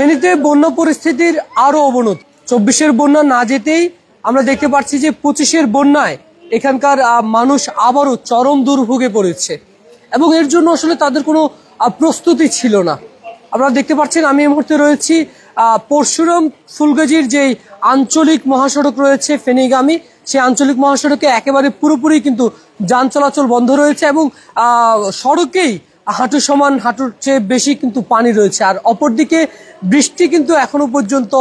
ফেনীতে বন্যা পরিস্থিতির আরো অবনতি। 24-এর বন্যা না যেতেই আমরা দেখতে পাচ্ছি যে 25-এর বন্যায় এখানকার মানুষ আবারও চরম দুর্ভোগে পড়েছে এবং এর জন্য আসলে তাদের কোনো প্রস্তুতি ছিল না। আপনারা দেখতে পাচ্ছেন আমি এই মুহূর্তে রয়েছি পরশুরাম ফুলগাজীর যে আঞ্চলিক মহাসড়ক রয়েছে ফেনীগামী, সেই আঞ্চলিক মহাসড়কে একেবারে পুরোপুরি কিন্তু যান চলাচল বন্ধ রয়েছে এবং সড়কেই হাঁটু সমান, হাঁটুর চেয়ে বেশি কিন্তু পানি রয়েছে। আর অপরদিকে বৃষ্টি কিন্তু এখনো পর্যন্ত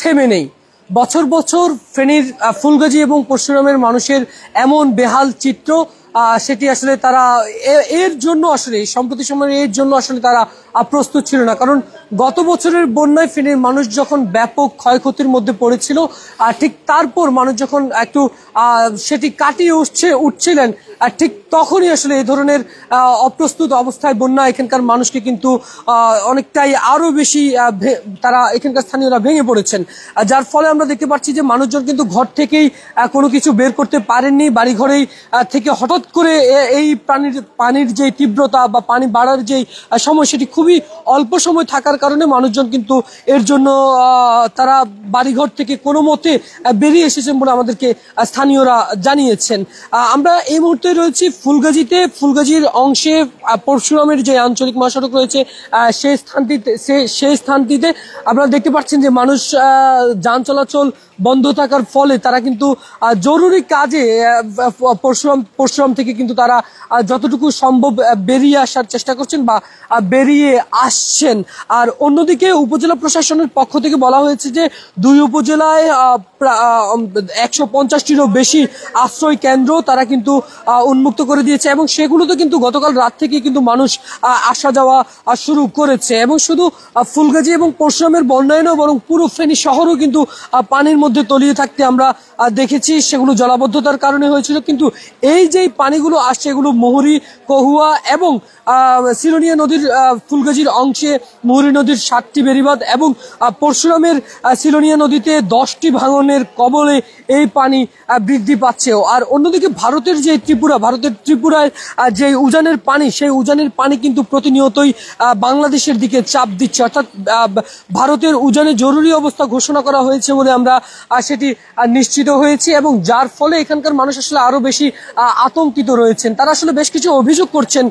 থেমে নেই। বছর বছর ফেনীর ফুলগাজী এবং পরশুরামের মানুষের এমন বেহাল চিত্র, সেটি আসলে তারা এর জন্য আসলে সম্প্রতি সময়ে এর জন্য আসলে তারা প্রস্তুত ছিল না। কারণ গত বছরের বন্যায় ফেনীর মানুষ যখন ব্যাপক ক্ষয়ক্ষতির মধ্যে পড়েছিল, ঠিক তারপর মানুষ যখন একটু সেটি কাটিয়ে উঠছিলেন, ঠিক তখনই আসলে এই ধরনের অপ্রস্তুত অবস্থায় বন্যা এখানকার মানুষকে কিন্তু অনেকটাই আরো বেশি তারা এখানকার স্থানীয়রা ভেঙে পড়েছেন। যার ফলে আমরা দেখতে পাচ্ছি যে মানুষজন কিন্তু ঘর থেকেই কোনো কিছু বের করতে পারেননি। বাড়িঘরেই থেকে হঠাৎ করে এই পানির যে তীব্রতা বা পানি বাড়ার যে সময়, সেটি খুবই অল্প সময় থাকার কারণে মানুষজন কিন্তু এর জন্য তারা বাড়িঘর থেকে কোনো মতে বেরিয়ে এসেছেন বলে আমাদেরকে স্থানীয়রা জানিয়েছেন। আমরা এই মুহূর্তে রয়েছি ফুলগাজীতে। ফুলগাজীর অংশে পরশুরামের যে আঞ্চলিক মহাসড়ক রয়েছে সেই স্থানটিতে আপনারা দেখতে পাচ্ছেন যে মানুষ যান চলাচল বন্ধ থাকার ফলে তারা কিন্তু জরুরি কাজে পরশুরাম থেকে কিন্তু তারা যতটুকু সম্ভব বেরিয়ে আসার চেষ্টা করছেন বা বেরিয়ে আসছেন। আর অন্যদিকে উপজেলা প্রশাসনের পক্ষ থেকে বলা হয়েছে যে দুই উপজেলায় 150টিরও বেশি আশ্রয় কেন্দ্র তারা কিন্তু উন্মুক্ত করে দিয়েছে এবং সেগুলোতে কিন্তু গতকাল রাত থেকে কিন্তু মানুষ আসা যাওয়া শুরু করেছে। এবং শুধু ফুলগাজী এবং পরশুরামের বন্যায় নয়, বরং পুরো ফেনী শহরও কিন্তু পানির মধ্যে তলিয়ে থাকতে আমরা দেখেছি। সেগুলো জলাবদ্ধতার কারণে হয়েছিল, কিন্তু এই যে পানিগুলো আসছে এগুলো মুহুরী, কহুয়া এবং সিলোনিয়া নদীর ফুলগাজীর অংশে মুহুরী নদীর 7টি বেড়িবাঁধ এবং পরশুরামের সিলোনিয়া নদীতে 10টি ভাঙনের কবলে এই পানি বৃদ্ধি পাচ্ছে। আর অন্যদিকে ভারতের ত্রিপুরায় যে উজানের পানি, সেই উজানের পানি কিন্তু প্রতিনিয়তই বাংলাদেশের দিকে চাপ দিচ্ছে। অর্থাৎ ভারতের উজানে জরুরি অবস্থা ঘোষণা করা হয়েছে বলে আমরা সেটি নিশ্চিত হয়েছি এবং যার ফলে এখানকার মানুষ আসলে আরো বেশি আতঙ্কিত রয়েছেন। তারা আসলে বেশ কিছু অভিযোগ করছেন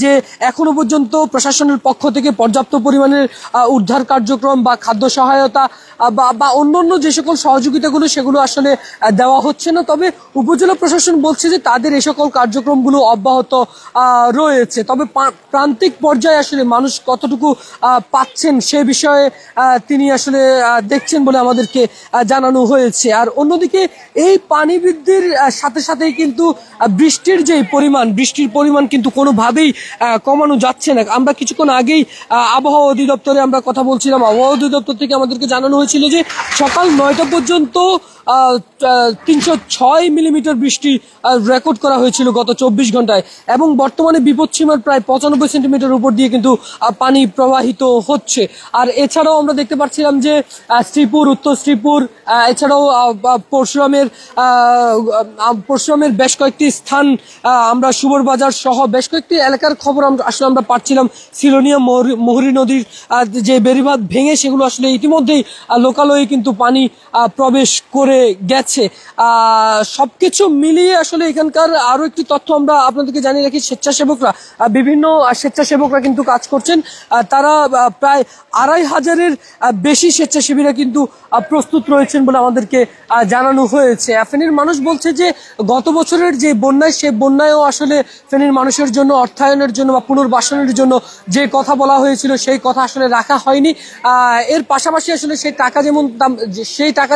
যে এখনো পর্যন্ত প্রশাসনের পক্ষ থেকে পর্যাপ্ত পরিমাণের উদ্ধার কার্যক্রম বা খাদ্য সহায়তা বা অন্যান্য যে সকল সহযোগিতাগুলো সেগুলো আসলে দেওয়া হচ্ছে না। তবে উপজেলা প্রশাসন বলছে যে তাদের এই সকল কার্যক্রমগুলো অব্যাহত রয়েছে। তবে প্রান্তিক পর্যায়ে আসলে মানুষ কতটুকু পাচ্ছেন সে বিষয়ে তিনি আসলে দেখছেন বলে আমাদেরকে জানানো হয়েছে। আর অন্যদিকে এই পানি বৃদ্ধির সাথে সাথেই কিন্তু বৃষ্টির পরিমাণ কিন্তু কোনোভাবেই কমানো যাচ্ছে না। আমরা কিছুক্ষণ আগেই আবহাওয়া অধিদপ্তরে আমরা কথা বলছিলাম। আবহাওয়া অধিদপ্তর থেকে আমাদেরকে জানানো হয়েছিল যে সকাল 9টা পর্যন্ত 306 মিলিমিটার বৃষ্টি রেকর্ড করা হয়েছিল গত 24 ঘন্টায় এবং বর্তমানে বিপদসীমার প্রায় 95 সেন্টিমিটার উপর দিয়ে কিন্তু পানি প্রবাহিত হচ্ছে। আর এছাড়াও আমরা দেখতে পাচ্ছিলাম যে উত্তর শ্রীপুর, এছাড়াও পরশুরামের বেশ কয়েকটি স্থান, আমরা সুবরবাজার সহ বেশ কয়েকটি এলাকার খবর আমরা পাচ্ছিলাম। সিলোনিয়া মুহুরী নদীর যে বেড়িবাঁধ ভেঙে সেগুলো আসলে ইতিমধ্যেই লোকালয়ে কিন্তু পানি প্রবেশ করে গেছে। সবকিছু মিলিয়ে আসলে এখানকার আরো একটি তথ্য আমরা আপনাদেরকে জানিয়ে রাখি। বিভিন্ন স্বেচ্ছাসেবকরা কিন্তু কাজ করছেন। তারা প্রায় 2500-এর বেশি স্বেচ্ছাসেবীরা কিন্তু প্রস্তুত রয়েছেন বলে আমাদেরকে জানানো হয়েছে। ফেনীর মানুষ বলছে যে গত বছরের যে বন্যায়, সে বন্যায়ও আসলে ফেনীর মানুষের জন্য অর্থায়নের জন্য বা পুনর্বাসনের জন্য যে কথা বলা হয়েছিল সেই কথা আসলে রাখা হয়নি। এর পাশাপাশি আসলে সেই টাকা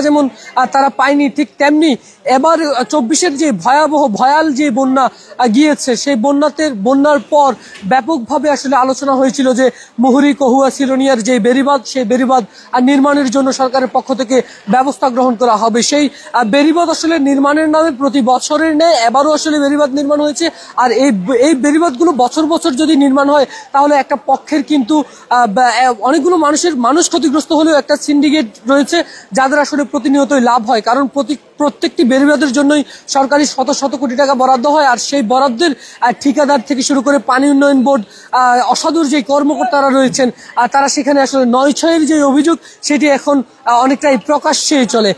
যেমন তারা পায়নি, ঠিক তেমনি এবার 24-এর যে ভয়াল যে বন্যা গিয়েছে, সেই বন্যার পর ব্যাপকভাবে আসলে আলোচনা হয়েছিল যে মুহুরী, কহুয়া, সিলোনিয়ার যে বেড়িবাঁধ, সেই বেড়িবাঁধ নির্মাণের জন্য সরকারের পক্ষ থেকে ব্যবস্থা গ্রহণ করা হবে। সেই বেড়িবাঁধ আসলে নির্মাণের নামে প্রতি বছরের ন্যায় এবারও আসলে বেড়িবাঁধ নির্মাণ হয়েছে। আর এই বেড়িবাঁধগুলো বছর বছর যদি নির্মাণ হয় তাহলে একটা পক্ষের কিন্তু অনেকগুলো মানুষ ক্ষতিগ্রস্ত হলেও একটা সিন্ডিকেট রয়েছে যাদের আসলে প্রতিনিয়তই লাভ হয়, কারণ প্রত্যেকটি বেড়িবাঁধের জন্যই সরকারি শত শত কোটি টাকা বরাদ্দ হয়, আর সেই বরাদ্দের ঠিকাদার থেকে শুরু করে পানি উন্নয়ন বোর্ড, অসাধুর যে কর্মকর্তারা রয়েছেন তারা সেখানে আসলে ৯/৬-এর যে অভিযোগ সেটি এখন অনেকটাই প্রকাশ্যেই চলে।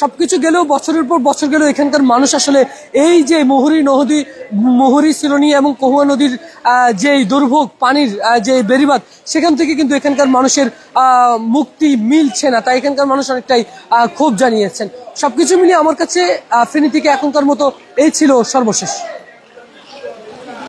সবকিছু গেলেও বছরের পর বছর গেলেও এখানকার মানুষ আসলে এই যে মুহুরী, সিলোনি এবং কহুয়া নদীর যে দুর্ভোগ পানির যে বেড়িবাঁধ, সেখান থেকে কিন্তু এখানকার মানুষের মুক্তি মিলছে না, তাই এখানকার মানুষ অনেকটাই ক্ষোভ জানিয়েছেন। সবকিছু মিলিয়ে আমার কাছে ফেনী থেকে এখনকার মতো এই ছিল সর্বশেষ।